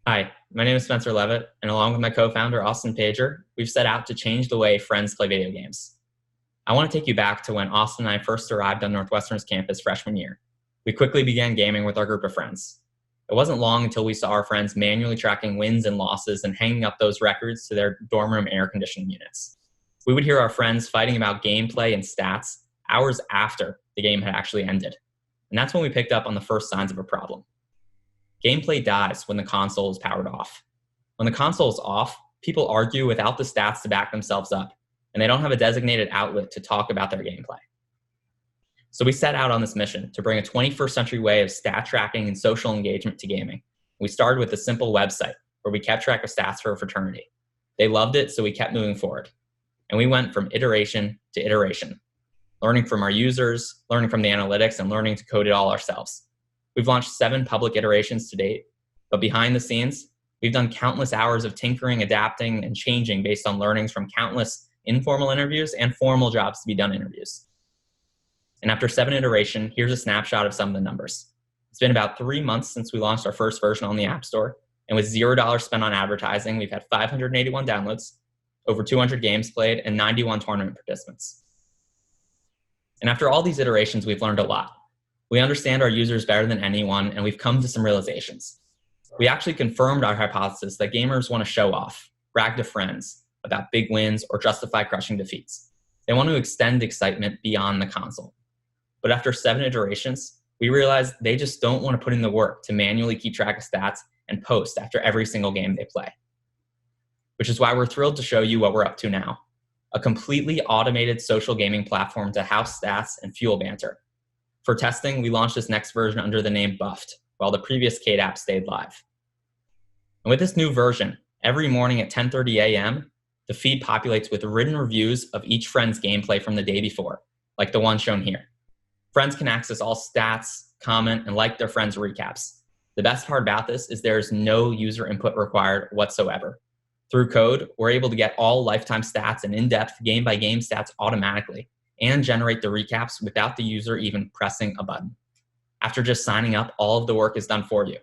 Hi, my name is Spencer Levitt, and along with my co-founder, Austin Pager, we've set out to change the way friends play video games. I want to take you back to when Austin and I first arrived on Northwestern's campus freshman year. We quickly began gaming with our group of friends. It wasn't long until we saw our friends manually tracking wins and losses and hanging up those records to their dorm room air conditioning units. We would hear our friends fighting about gameplay and stats hours after the game had actually ended. And that's when we picked up on the first signs of a problem. Gameplay dies when the console is powered off. When the console is off, people argue without the stats to back themselves up, and they don't have a designated outlet to talk about their gameplay. So we set out on this mission to bring a 21st century way of stat tracking and social engagement to gaming. We started with a simple website where we kept track of stats for a fraternity. They loved it, so we kept moving forward. And we went from iteration to iteration, learning from our users, learning from the analytics, and learning to code it all ourselves. We've launched 7 public iterations to date, but behind the scenes, we've done countless hours of tinkering, adapting, and changing based on learnings from countless informal interviews and formal jobs to be done interviews. And after 7 iterations, here's a snapshot of some of the numbers. It's been about 3 months since we launched our first version on the App Store, and with $0 spent on advertising, we've had 581 downloads, over 200 games played, and 91 tournament participants. And after all these iterations, we've learned a lot. We understand our users better than anyone, and we've come to some realizations. We actually confirmed our hypothesis that gamers want to show off, brag to friends about big wins, or justify crushing defeats. They want to extend excitement beyond the console. But after 7 iterations, we realized they just don't want to put in the work to manually keep track of stats and post after every single game they play. Which is why we're thrilled to show you what we're up to now. A completely automated social gaming platform to house stats and fuel banter. For testing, we launched this next version under the name Buffed, while the previous Qade app stayed live. And with this new version, every morning at 10:30 a.m., the feed populates with written reviews of each friend's gameplay from the day before, like the one shown here. Friends can access all stats, comment, and like their friends' recaps. The best part about this is there is no user input required whatsoever. Through code, we're able to get all lifetime stats and in-depth game-by-game stats automatically, and generate the recaps without the user even pressing a button. After just signing up, all of the work is done for you.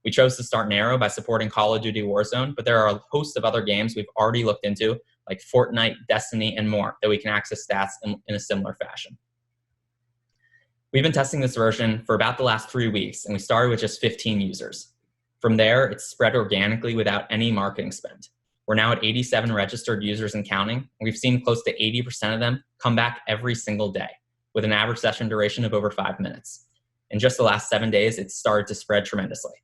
We chose to start narrow by supporting Call of Duty Warzone, but there are a host of other games we've already looked into, like Fortnite, Destiny, and more, that we can access stats in a similar fashion. We've been testing this version for about the last 3 weeks, and we started with just 15 users. From there, it's spread organically without any marketing spend. We're now at 87 registered users and counting, and we've seen close to 80% of them come back every single day, with an average session duration of over 5 minutes. In just the last 7 days, it's started to spread tremendously.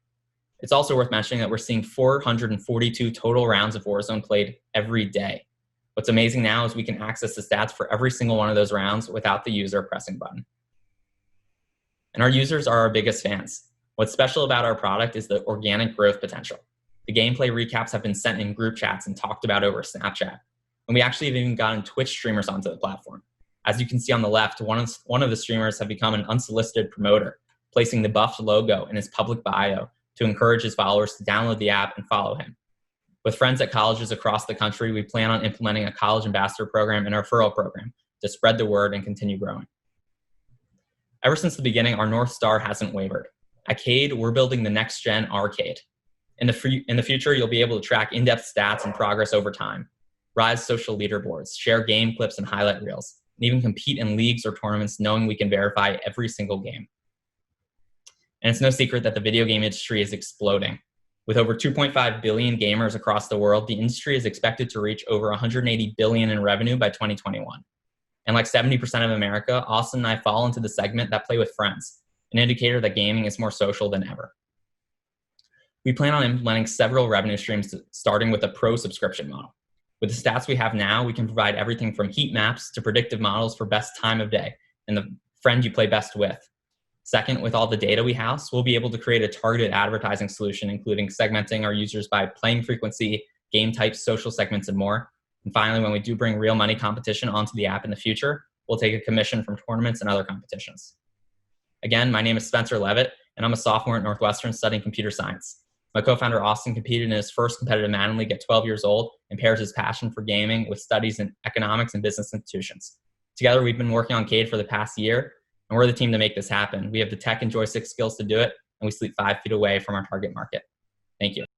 It's also worth mentioning that we're seeing 442 total rounds of Warzone played every day. What's amazing now is we can access the stats for every single one of those rounds without the user pressing a button. And our users are our biggest fans. What's special about our product is the organic growth potential. The gameplay recaps have been sent in group chats and talked about over Snapchat. And we actually have even gotten Twitch streamers onto the platform. As you can see on the left, one of the streamers have become an unsolicited promoter, placing the Buffed logo in his public bio to encourage his followers to download the app and follow him. With friends at colleges across the country, we plan on implementing a college ambassador program and a referral program to spread the word and continue growing. Ever since the beginning, our North Star hasn't wavered. At Qade, we're building the next-gen arcade. In the future, you'll be able to track in-depth stats and progress over time, rise social leaderboards, share game clips and highlight reels, and even compete in leagues or tournaments knowing we can verify every single game. And it's no secret that the video game industry is exploding. With over 2.5 billion gamers across the world, the industry is expected to reach over 180 billion in revenue by 2021. And like 70% of America, Austin and I fall into the segment that play with friends, an indicator that gaming is more social than ever. We plan on implementing several revenue streams, starting with a pro subscription model. With the stats we have now, we can provide everything from heat maps to predictive models for best time of day and the friend you play best with. Second, with all the data we house, we'll be able to create a targeted advertising solution, including segmenting our users by playing frequency, game types, social segments, and more. And finally, when we do bring real money competition onto the app in the future, we'll take a commission from tournaments and other competitions. Again, my name is Spencer Levitt, and I'm a sophomore at Northwestern studying computer science. My co-founder Austin competed in his first competitive Madden League at 12 years old and pairs his passion for gaming with studies in economics and business institutions. Together, we've been working on Qade for the past year, and we're the team to make this happen. We have the tech and joystick skills to do it, and we sleep 5 feet away from our target market. Thank you.